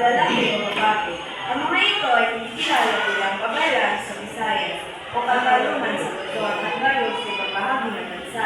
lalaki o babae. Ang mga ito ay kinikilala bilang kabaylan sa Visayas o Katalunan sa Luzon at ngayon sa ibang bahagi ng bansa.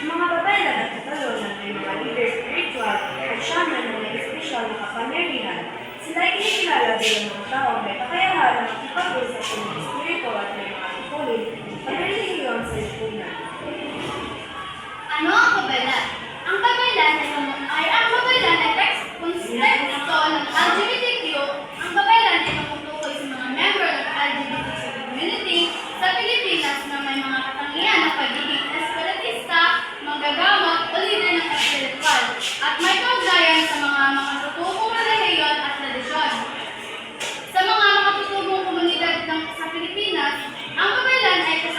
Ang mga kabaylan at Katalunan ay mga leader spiritual at shaman na may espesyal na kapangyarihan. Sila ay kinikilala bilang mga taong may kakayahan na makipag-usap sa mga espiritu at may mga tungkulin at relihiyon sa lipunan. Ano ang kabaylan? Ang kabaylan ay teksto ng LGBTQ. Ang kabaylan ay tumutukoy sa mga member ng LGBTQ community sa Pilipinas na may mga katangian ng pagiging espiritista, manggagamot o lider ng espiritual at may kaugnayan sa mga makatutubong relihiyon at tradisyon. Sa mga makatutubong komunidad sa Pilipinas, ang kabaylan ay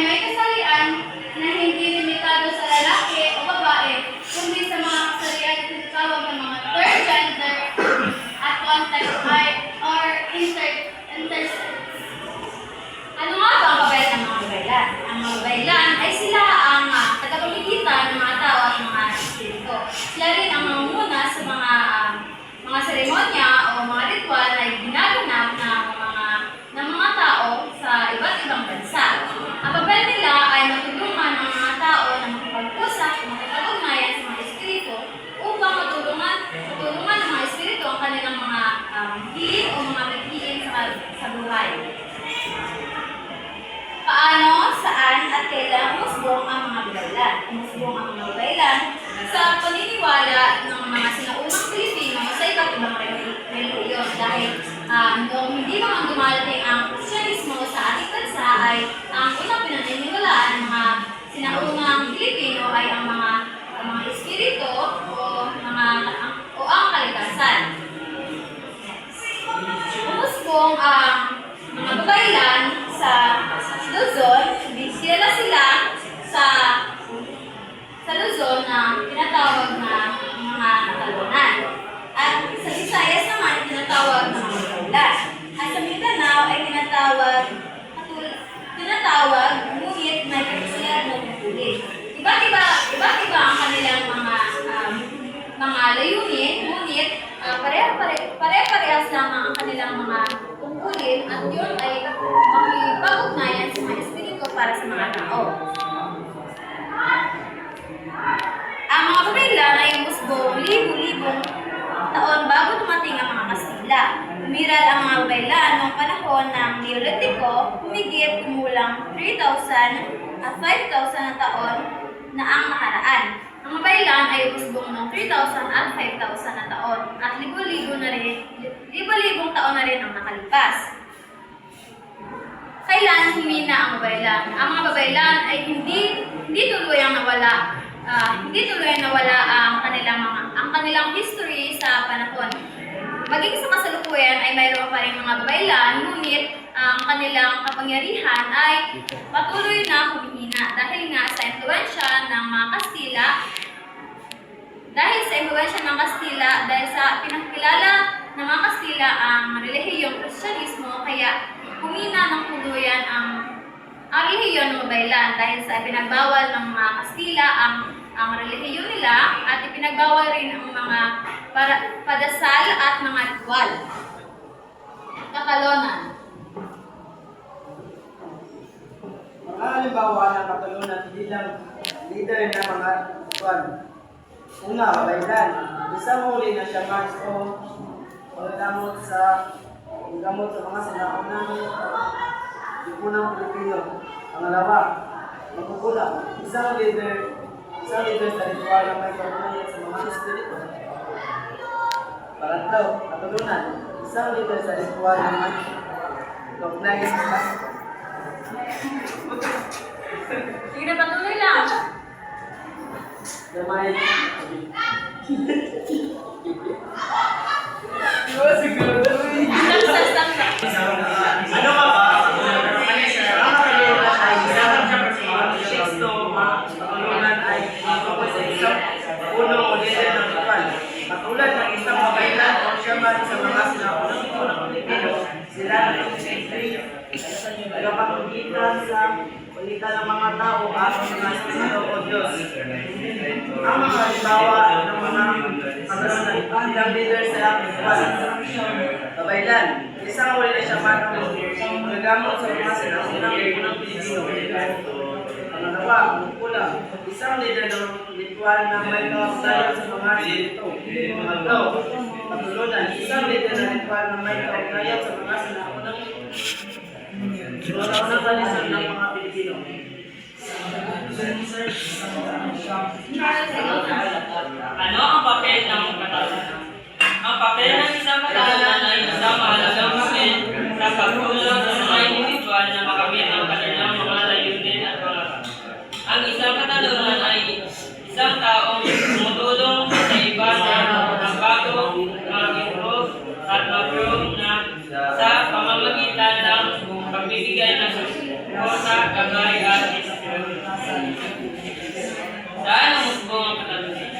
may kasarian na hindi limitado sa lalaki o babae, kundi sa mga kasarian na tinatawag ng mga third gender at context or intersex. Ano nga ba ang kabaylan ng mga kabaylan? Ang mga kabaylan ay sila ang tagapamagitan ng mga tao at mga espiritu. Sila rin ang mangunguna sa mga seremonya o mga ritual na ginaganap ng mga tao sa iba't ibang bansa. Ang papel nila ay matulungan ang mga tao na makipag-usap, makipag-ugnayan sa mga espiritu upang matulungan ng mga espiritu ang kanilang mga hiling o mga bighiin sa buhay. Paano, saan, at kailan umusbong ang mga kabaylan? Umusbong ang mga kabaylan sa paniniwala ng mga sinaunang Pilipino sa iba't ibang relihiyon dahil noong hindi naman dumarating ang Kristyanismo sa ating bansa ay ang unang pinaniniwalaan ng mga sinaunang Pilipino ay ang mga espiritu o ang kalikasan. Umusbong ang mga kabaylan sa Luzon, sila sa Luzon na tinatawag na mga Katalunan. At sa Visayas naman, tinatawag na mga kabaylan. At sa Mindanao ay tinatawag, ngunit may kapasidad na tungkulin. Iba't iba ang kanilang mga layunin, ngunit pare-parehas lamang ang kanilang mga tungkulin at yun ay makipag-ugnayan sa mga espiritu para sa mga tao. Ang mga kabaylan ay umusbong libu-libong taon bago dumating ang mga Kastila. Umiral ang mga kabaylan noong panahon ng Neolitiko, humigit kumulang 3,000 at 5,000 na taon na ang nakaraan. Ang kabaylan ay umusbong noong 3,000 at 5,000 na taon at libo-libong taon na rin ang nakalipas. Kailan humina ang kabaylan? Ang mga kabaylan ay hindi tuluyang nawala ang kanilang history sa panahon. Maging sa kasalukuyan ay mayroon pa rin mga kabaylan, ngunit ang kanilang kapangyarihan ay patuloy na humihina dahil nga sa impluwensya ng mga Kastila. Dahil sa pinakilala ng mga Kastila ang relihiyong Kristyanismo, kaya humina ng tuluyan ang relihiyon ng kabaylan dahil sa ipinagbawal ng mga Kastila ang relihiyon nila at ipinagbawal rin ang mga padasal at mga ritual. Katalunan. Mga halimbawa ng Katalunan bilang leader ng mga ritual. Una, kabaylan. Isang huli na siya o paggamot sa mga sinaunang lipunang Pilipino. Pangalawa, magkukulang. Isang leader sa ritual na may kaugnayan sa mga espiritu. Pangatlo, Katalunan. Isang leader sa ritual na may kaugnayan sa mga. Sige na, patuloy lang. Damay. Ano ka ba? Katulad ng isang kabaylan o shaman sa mga sinaunang Pilipino, sila ang tagapagpagitan sa pagitan ng mga tao at mga espiritu o Diyos. Ang mga halimbawa ng mga katalunan bilang leader sa Akwan. Kabaylan, isang huli na siya man magagamot sa mga sinasunang ng Pilipino. Pangalawa, kulang, isang leader ng lituan na may kaugnayan sa mga sinito. Pangatlo, patulunan, isang leader ng lituan na may kaugnayan sa mga sinasunang tradisyon ng mga Pilipino. Ano ang papel ng katalonan? Ang papel ng isang katalonan ay isang mahalagang papel sa pagtulong sa mga individual na makamit ang kanilang mga layunin at pangarap. Ang isang katalonan ay isang taong tumutulong sa iba na magbago, mag-improve at mag-grow na sa pamamagitan ng pagbibigay ng suporta, gabay at inspirasyon. Saan ang musbong ang katalonan?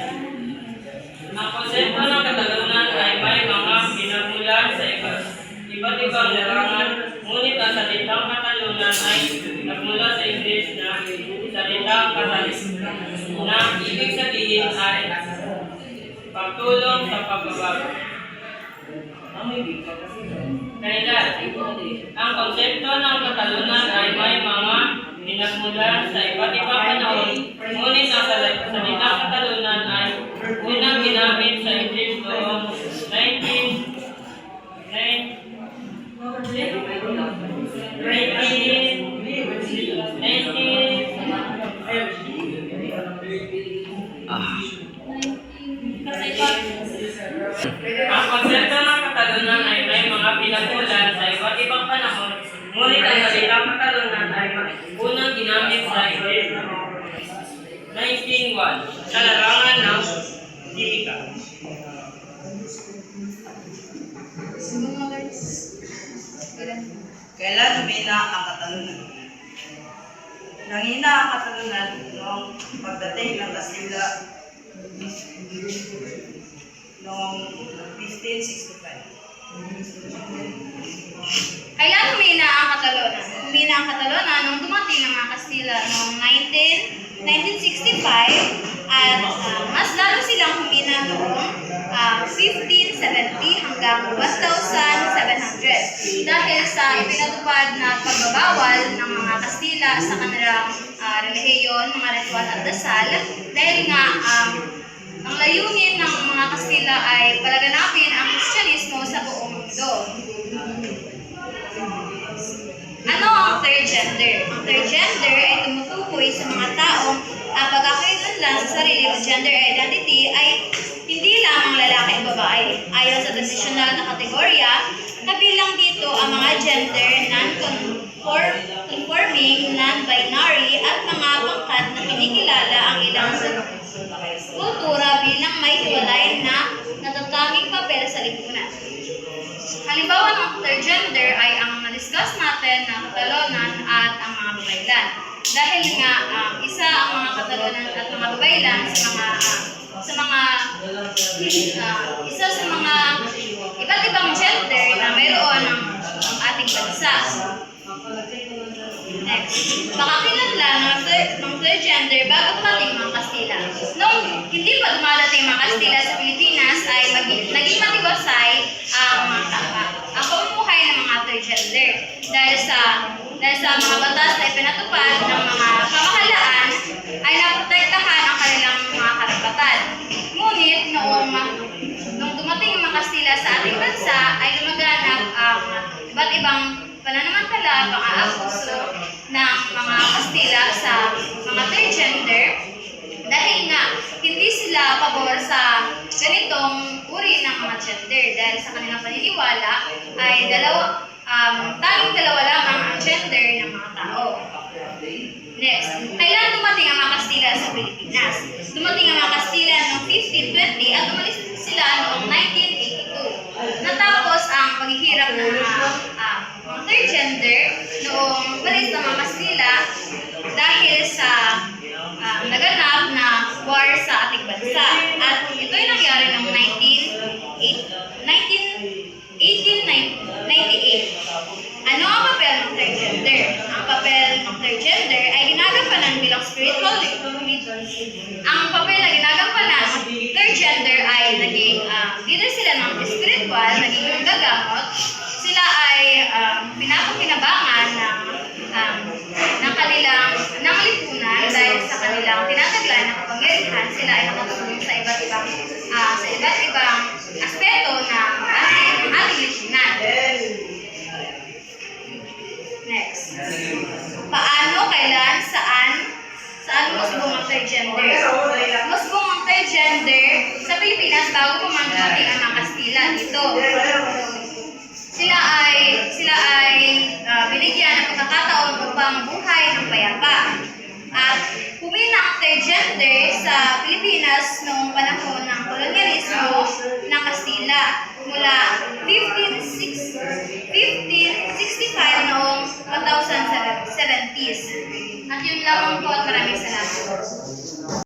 Ang konsepto ng katalonan ay may mga pinagmulan sa iba't ibang larangan, ngunit ang salitang katalonan ay nagmula sa English na salitang catalyst, na ibig sabihin ay pagtulong sa pagbabago. Kailan? Ang konsepto ng katalonan ay may mga pinagmulan sa iba't ibang panahon, ngunit ang salitang katalonan ay unang ginamit sa English noong 1990. Ang konsepto ng katalonan ay may mga pinagmulan sa iba't ibang panahon, ngunit ang salitang katalonan ay unang ginamit sa English noong 1901 sa larangan ng Dipika. Kailan humina ang katalunan? Nangina ang katalunan noong pagdating ng Kastila noong 1565. Kailan humina ang Catalonia? Humina ang Catalonia nung dumating ang mga Kastila noong 1965 at mas lalo silang humina noong 1570 hanggang 1700 dahil sa ipinatupad na pagbabawal ng mga Kastila sa kanilang relihiyon, mga ritual at dasal dahil nga ang layunin ng mga Kastila ay palaganapin ang Kristyanismo sa buong mundo. Ano ang third gender? Ang third gender ay tumutukoy sa mga taong ang pagkakakilanlan sa sarili o gender identity ay hindi lamang lalaki at babae. Ayon sa tradisyonal na kategorya, kabilang dito ang mga gender non-conforming, non-binary at mga pangkat na kinikilala ang ilang kultura bilang may hiwalay na natatanging papel sa lipunan. Halimbawa ng third gender ay ang na-discuss natin na katalonan at ang mga babaylan. Dahil nga isa ang mga katalonan at mga babaylan sa mga iba't ibang gender na mayroon ang ating bansa. Next, pakakilanlan ng third gender bago dumating mga Kastila. Nung hindi pa dumadating mga Kastila sa Pilipinas ay naging matiwasay ang pamumuhay ng mga third gender dahil sa mga batas na ipinatupad ng mga pamahalaan ay naprotektahan ang kanilang mga karapatan. Ngunit nung dumating ang mga Kastila sa ating bansa ay lumaganap ang iba't ibang pananamantala, pang-aabuso ng mga Kastila sa mga third gender dahil nga hindi sila pabor sa ganitong uri ng mga gender dahil sa kanilang paniniwala ay tanging dalawa lamang ang gender ng mga tao. Next, kailan dumating ang mga Kastila sa Pilipinas? Dumating ang mga Kastila noong 1520 at umalis sila noong 1982. Natapos ang paghihirap ng mga third gender noong umalis ng mga Kastila dahil sa naganap na war sa ating bansa. At ito ay nangyari noong 1898. Ano ang papel ng third gender? Ang papel ng third gender ay ginagampanan bilang spiritual leader. Ang papel na ginagampanan ng third gender ay naging leader Saan musbong ang third gender? Musbong ang third gender sa Pilipinas bago dumating ang mga Kastila dito. Sila ay binigyan ng pagkakataon upang buhay ng payapa. At humina ang third gender sa Pilipinas noong panahon ng kolonyalismo ng Kastila mula 1565 noong 1070s. At yun lamang po at maraming salamat.